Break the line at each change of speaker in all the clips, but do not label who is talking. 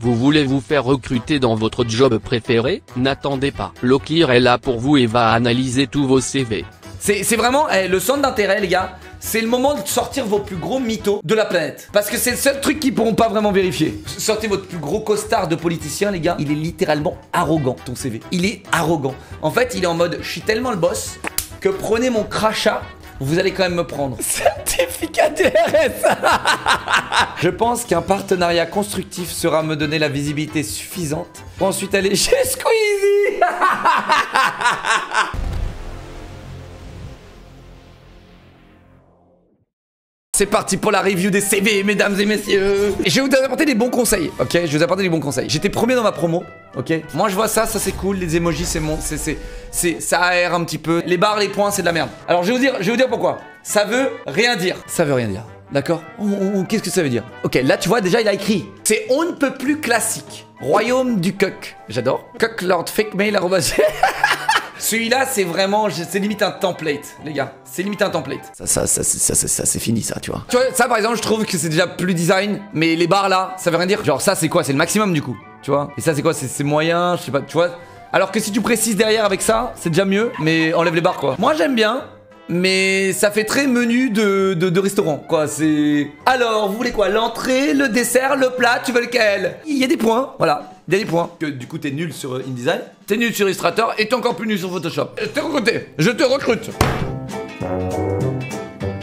Vous voulez vous faire recruter dans votre job préféré? N'attendez pas. Locklear est là pour vous et va analyser tous vos CV.
C'est vraiment le centre d'intérêt, les gars. C'est le moment de sortir vos plus gros mythos de la planète. Parce que c'est le seul truc qu'ils pourront pas vraiment vérifier. Sortez votre plus gros costard de politicien, les gars. Il est littéralement arrogant, ton CV. Il est arrogant. En fait, il est en mode, je suis tellement le boss que prenez mon crachat, vous allez quand même me prendre. Certificat DRS. Je pense qu'un partenariat constructif sera me donner la visibilité suffisante pour ensuite aller chez Squeezie. C'est parti pour la review des CV, mesdames et messieurs. Et je vais vous apporter des bons conseils, ok? Je vais vous apporter des bons conseils. J'étais premier dans ma promo, ok? Moi je vois ça, ça c'est cool, les emojis c'est bon, ça aère un petit peu. Les barres, les points, c'est de la merde. Alors je vais vous dire pourquoi. Ça veut rien dire. Ça veut rien dire, d'accord? Qu'est-ce que ça veut dire? Ok, là tu vois déjà il a écrit. C'est on ne peut plus classique. Royaume du cuck. J'adore. Cuck Lord Fake Mail Celui-là, c'est vraiment, c'est limite un template, les gars. C'est limite un template. Ça c'est fini, ça, tu vois. Tu vois, ça, par exemple, je trouve que c'est déjà plus design, mais les barres, là, ça veut rien dire. Genre, ça, c'est quoi? C'est le maximum, du coup, tu vois. Et ça, c'est quoi? C'est moyen, je sais pas, tu vois. Alors que si tu précises derrière avec ça, c'est déjà mieux, mais enlève les barres, quoi. Moi, j'aime bien, mais ça fait très menu de restaurant, quoi. C'est... Alors, vous voulez quoi? L'entrée, le dessert, le plat, tu veux lequel? Il y a des points, voilà. Il y a des points. Que du coup, t'es nul sur InDesign, t'es nul sur Illustrator et t'es encore plus nul sur Photoshop. T'es recruté. Je te recrute.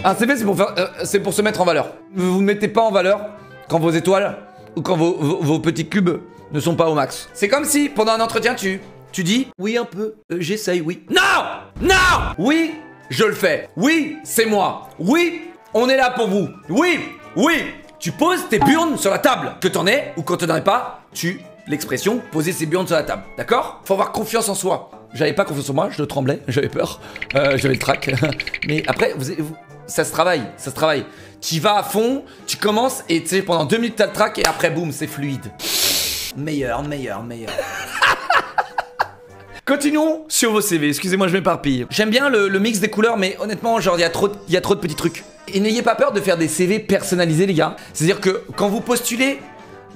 Un CV, c'est pour se mettre en valeur. Vous ne mettez pas en valeur quand vos étoiles ou quand vos petits cubes ne sont pas au max. C'est comme si, pendant un entretien, tu dis « Oui, un peu. J'essaye, oui. » Non! Non! Oui, je le fais. Oui, c'est moi. Oui, on est là pour vous. Oui, oui. Tu poses tes burnes sur la table. Que t'en aies ou quand t'en aies pas, l'expression poser ses burnes sur la table. D'accord? Faut avoir confiance en soi. J'avais pas confiance en moi, je tremblais, j'avais peur, j'avais le trac. Mais après, ça se travaille, ça se travaille. Tu y vas à fond, tu commences et tu sais, pendant 2 minutes t'as le trac et après, boum, c'est fluide. Meilleur. Continuons sur vos CV, excusez-moi, je m'éparpille. J'aime bien le mix des couleurs, mais honnêtement, genre, il y a trop de petits trucs. Et n'ayez pas peur de faire des CV personnalisés, les gars. C'est-à-dire que quand vous postulez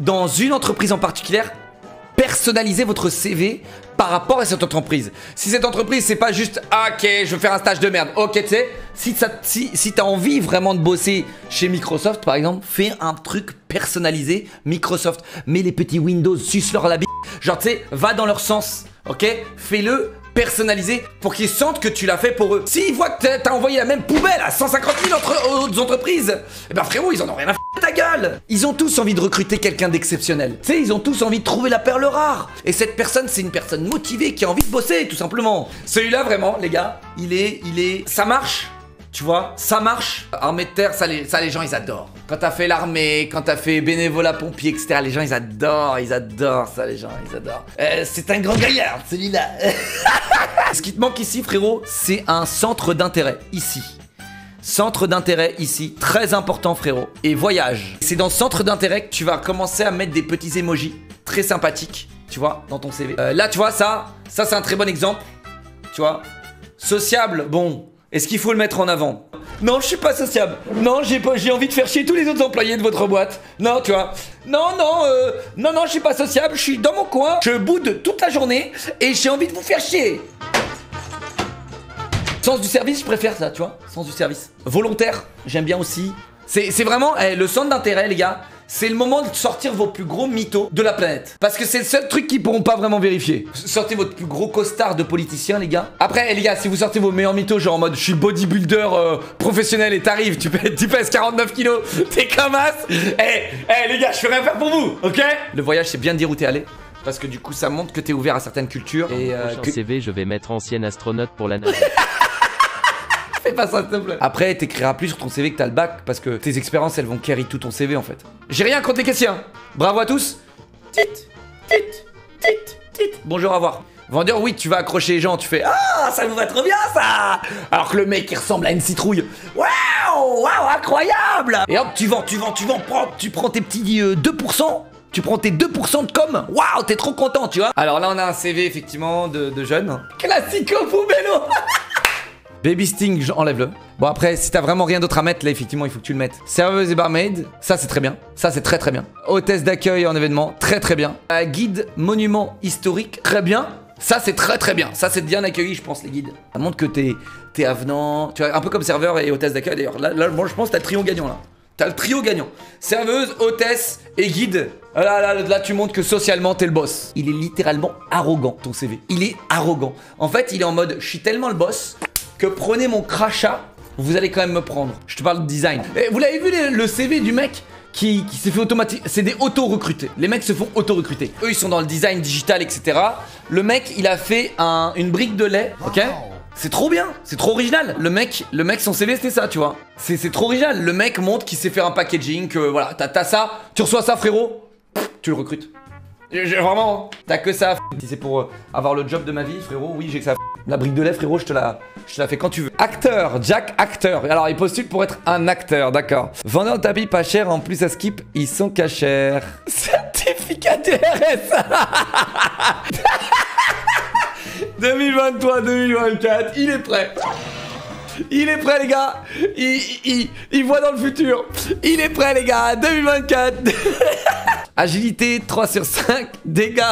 dans une entreprise en particulier, personnalisez votre CV par rapport à cette entreprise. Si cette entreprise, c'est pas juste ah, ok, je veux faire un stage de merde. Ok, tu sais, si t'as envie vraiment de bosser chez Microsoft, par exemple, fais un truc personnalisé Microsoft. Mets les petits Windows, suce-leur la bite. Genre, tu sais, va dans leur sens. Ok, fais-le personnalisé pour qu'ils sentent que tu l'as fait pour eux. S'ils voient que t'as envoyé la même poubelle à 150 000 autres entreprises, eh ben frérot, ils en ont rien à foutre ta gueule. Ils ont tous envie de recruter quelqu'un d'exceptionnel. Tu sais, ils ont tous envie de trouver la perle rare. Et cette personne, c'est une personne motivée qui a envie de bosser, tout simplement. Celui-là, vraiment, les gars, ça marche. Tu vois, ça marche. Armée de terre, ça les gens, ils adorent. Quand t'as fait l'armée, quand t'as fait bénévolat pompier, etc., les gens, ils adorent ça, les gens, ils adorent. C'est un grand gaillard, celui-là. Ce qui te manque ici, frérot, c'est un centre d'intérêt, ici. Centre d'intérêt ici, très important, frérot. Et voyage. C'est dans ce centre d'intérêt que tu vas commencer à mettre des petits emojis très sympathiques, tu vois, dans ton CV. Là, tu vois, ça c'est un très bon exemple. Tu vois, sociable, bon... Est-ce qu'il faut le mettre en avant? Non, je suis pas sociable. Non, j'ai envie de faire chier tous les autres employés de votre boîte. Non, tu vois. Non, je suis pas sociable. Je suis dans mon coin. Je boude toute la journée et j'ai envie de vous faire chier. Sens du service, je préfère ça, tu vois. Sens du service. Volontaire, j'aime bien aussi. C'est vraiment le centre d'intérêt, les gars. C'est le moment de sortir vos plus gros mythos de la planète. Parce que c'est le seul truc qu'ils pourront pas vraiment vérifier. Sortez votre plus gros costard de politicien, les gars. Après, les gars, si vous sortez vos meilleurs mythos, genre en mode je suis bodybuilder professionnel et t'arrives, tu pèses 49 kilos, t'es comme as. Les gars, je ferai rien faire pour vous, ok? Le voyage, c'est bien de dire où t'es allé. Parce que du coup, ça montre que t'es ouvert à certaines cultures. Et
CV, je vais mettre ancienne astronaute pour la NASA.
Fais pas ça, s'il te plaît. Après, t'écriras plus sur ton CV que t'as le bac, parce que tes expériences, elles vont carry tout ton CV, en fait. J'ai rien contre les caissiers. Bravo à tous. Bonjour, au revoir. Vendeur, oui, tu vas accrocher les gens, tu fais ah, ça vous va trop bien, ça. Alors que le mec, il ressemble à une citrouille. Waouh, incroyable. Et hop, tu vends, tu prends tes petits 2%. Tu prends tes 2% de com. Waouh, t'es trop content, tu vois. Alors là, on a un CV, effectivement, de jeune. Classico poubello. Baby Sting, enlève-le. Bon. Bon après, si t'as vraiment rien d'autre à mettre, là effectivement il faut que tu le mettes. Serveuse et barmaid, ça c'est très bien. Ça c'est très très bien. Hôtesse d'accueil en événement, très très bien. Guide monument historique, très bien. Ça c'est très très bien. Ça c'est bien accueilli je pense les guides. Ça montre que t'es avenant. Tu vois, un peu comme serveur et hôtesse d'accueil d'ailleurs. Là bon, je pense que t'as le trio gagnant là. T'as le trio gagnant. Serveuse, hôtesse et guide. Là, tu montres que socialement, t'es le boss. Il est littéralement arrogant, ton CV. Il est arrogant. En fait, il est en mode, je suis tellement le boss que prenez mon crachat, vous allez quand même me prendre. Je te parle de design. Et vous l'avez vu le CV du mec qui s'est fait automatique. C'est des auto-recrutés. Les mecs se font auto-recruter. Eux, ils sont dans le design digital, etc. Le mec, il a fait une brique de lait, ok? C'est trop bien, c'est trop original. Le mec, son CV c'était ça, tu vois. C'est trop original. Le mec montre qu'il sait faire un packaging, que voilà, t'as ça, tu reçois ça, frérot, tu le recrutes. Vraiment, t'as que ça. Si c'est pour avoir le job de ma vie, frérot, oui, j'ai que ça. La brique de lait, frérot, je te la fais quand tu veux. Acteur, Jack acteur. Alors, il postule pour être un acteur, d'accord. Vendeur de tapis pas cher, en plus à Skip, ils sont cachers. Certificat DRS. 2023-2024, il est prêt. Il est prêt les gars. Il voit dans le futur. Il est prêt les gars. 2024. Agilité 3 sur 5. Dégâts.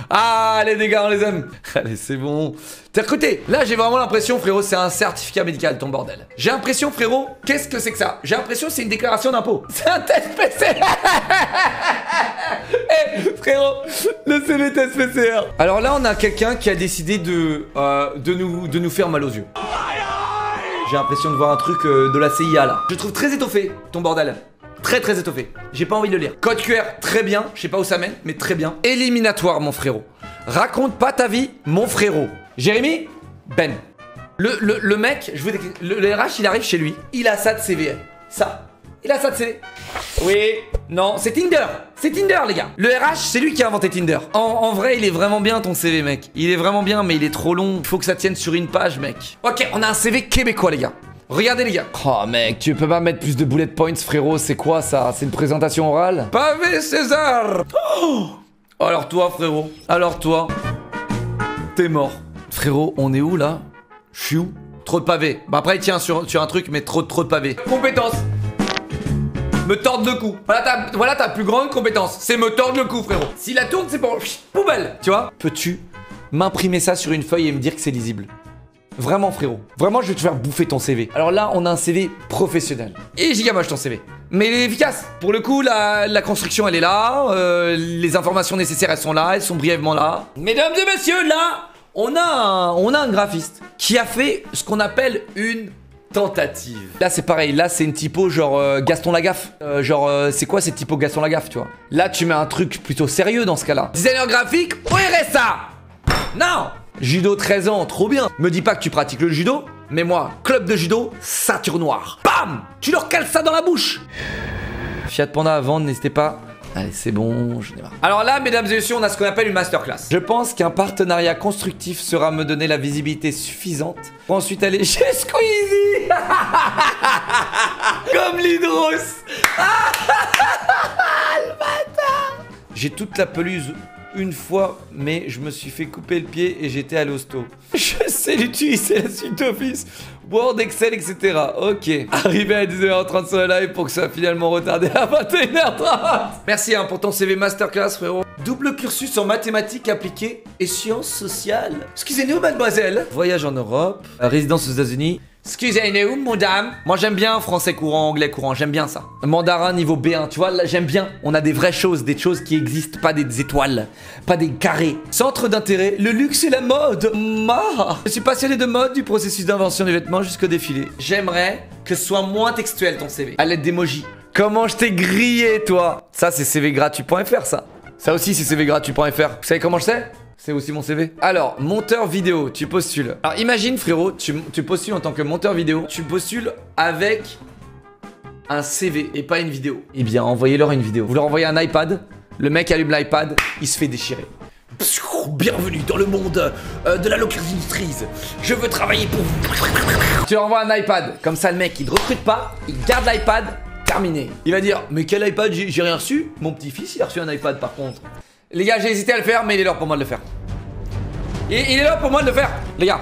Ah les dégâts on les aime. Allez c'est bon. T'es recruté. Là j'ai vraiment l'impression frérot c'est un certificat médical ton bordel. J'ai l'impression frérot. Qu'est-ce que c'est que ça? J'ai l'impression c'est une déclaration d'impôt. C'est un test PCR. Eh frérot, le CV test PCR. Alors là on a quelqu'un qui a décidé de nous faire mal aux yeux. J'ai l'impression de voir un truc de la CIA là. Je trouve très étoffé ton bordel. Très très étoffé. J'ai pas envie de le lire. Code QR, très bien. Je sais pas où ça mène, mais très bien. Éliminatoire, mon frérot. Raconte pas ta vie, mon frérot. Jérémy, Ben. Le mec, je vous décris. Le RH, il arrive chez lui. Il a ça de CV. Ça. Il a ça de CV. Oui. Non, c'est Tinder. C'est Tinder, les gars. Le RH, c'est lui qui a inventé Tinder. En vrai, il est vraiment bien ton CV, mec. Il est vraiment bien, mais il est trop long. Il faut que ça tienne sur une page, mec. Ok, on a un CV québécois, les gars. Regardez les gars. Oh mec, tu peux pas mettre plus de bullet points frérot, c'est quoi ça? C'est une présentation orale? Pavé César. Oh alors toi frérot, alors toi, t'es mort. Frérot, on est où là? Je suis où? Trop de pavés. Bah après il tient sur un truc mais trop de pavés. Compétence. Me tordre le cou. Voilà ta plus grande compétence. C'est me tordre le cou frérot. Si la tourne c'est pour poubelle. Tu vois? Peux-tu m'imprimer ça sur une feuille et me dire que c'est lisible? Vraiment frérot. Vraiment je vais te faire bouffer ton CV. Alors là on a un CV professionnel. Et gigamoche ton CV. Mais il est efficace. Pour le coup la construction elle est là. Les informations nécessaires elles sont là. Elles sont brièvement là. Mesdames et messieurs là on a un graphiste qui a fait ce qu'on appelle une tentative. Là c'est pareil. Là c'est une typo genre Gaston Lagaffe. C'est quoi cette typo Gaston Lagaffe tu vois? Là tu mets un truc plutôt sérieux dans ce cas là. Designer graphique au RSA. Non. Judo 13 ans, trop bien. Me dis pas que tu pratiques le judo, mais moi, club de judo, ceinture noire. Bam! Tu leur cales ça dans la bouche. Fiat Panda à vendre, n'hésitez pas. Allez, c'est bon, je n'ai marre. Alors là, mesdames et messieurs, on a ce qu'on appelle une masterclass. Je pense qu'un partenariat constructif sera me donner la visibilité suffisante pour ensuite aller chez Squeezie. Comme l'hydros. Le bâtard. J'ai toute la pelouse une fois, mais je me suis fait couper le pied et j'étais à l'hosto. Je sais l'utiliser la suite Office, Word, Excel, etc. Ok. Arrivé à 10h30 sur le live pour que ça soit finalement retardé à 21h30. Merci pour ton CV masterclass, frérot. Double cursus en mathématiques appliquées et sciences sociales. Excusez-nous, mademoiselle. Voyage en Europe, résidence aux États-Unis. Excusez-nous, madame. Moi, j'aime bien français courant, anglais courant. J'aime bien ça. Mandarin niveau B1. Tu vois, là, j'aime bien. On a des vraies choses, des choses qui existent, pas des étoiles, pas des carrés. Centre d'intérêt, le luxe et la mode. Je suis passionné de mode, du processus d'invention des vêtements jusqu'au défilé. J'aimerais que ce soit moins textuel ton CV. À l'aide d'emojis. Comment je t'ai grillé, toi? Ça, c'est cvgratuit.fr, ça. Ça aussi, c'est cvgratuit.fr. Vous savez comment je sais? C'est aussi mon CV. Alors, monteur vidéo, tu postules. Alors, imagine, frérot, tu postules en tant que monteur vidéo. Tu postules avec un CV et pas une vidéo. Eh bien, envoyez-leur une vidéo. Vous leur envoyez un iPad. Le mec allume l'iPad, il se fait déchirer. Bienvenue dans le monde de la local industries. Je veux travailler pour vous. Tu leur envoies un iPad. Comme ça, le mec, il ne recrute pas. Il garde l'iPad. Terminé. Il va dire, mais quel iPad? J'ai rien reçu. Mon petit-fils, il a reçu un iPad par contre. Les gars, j'ai hésité à le faire, mais il est l'heure pour moi de le faire. Il est l'heure pour moi de le faire, les gars.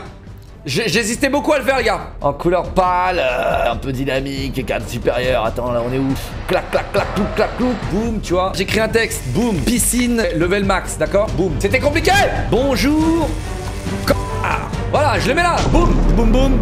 J'hésitais beaucoup à le faire, les gars. En couleur pâle, un peu dynamique, cadre supérieur. Attends, là, on est où? Clac, clac, clac, clouc, clac, clouc. Boum, tu vois. J'écris un texte. Boum. Piscine, level max, d'accord? Boum. C'était compliqué. Bonjour. Voilà, je le mets là. Boum, boum, boum.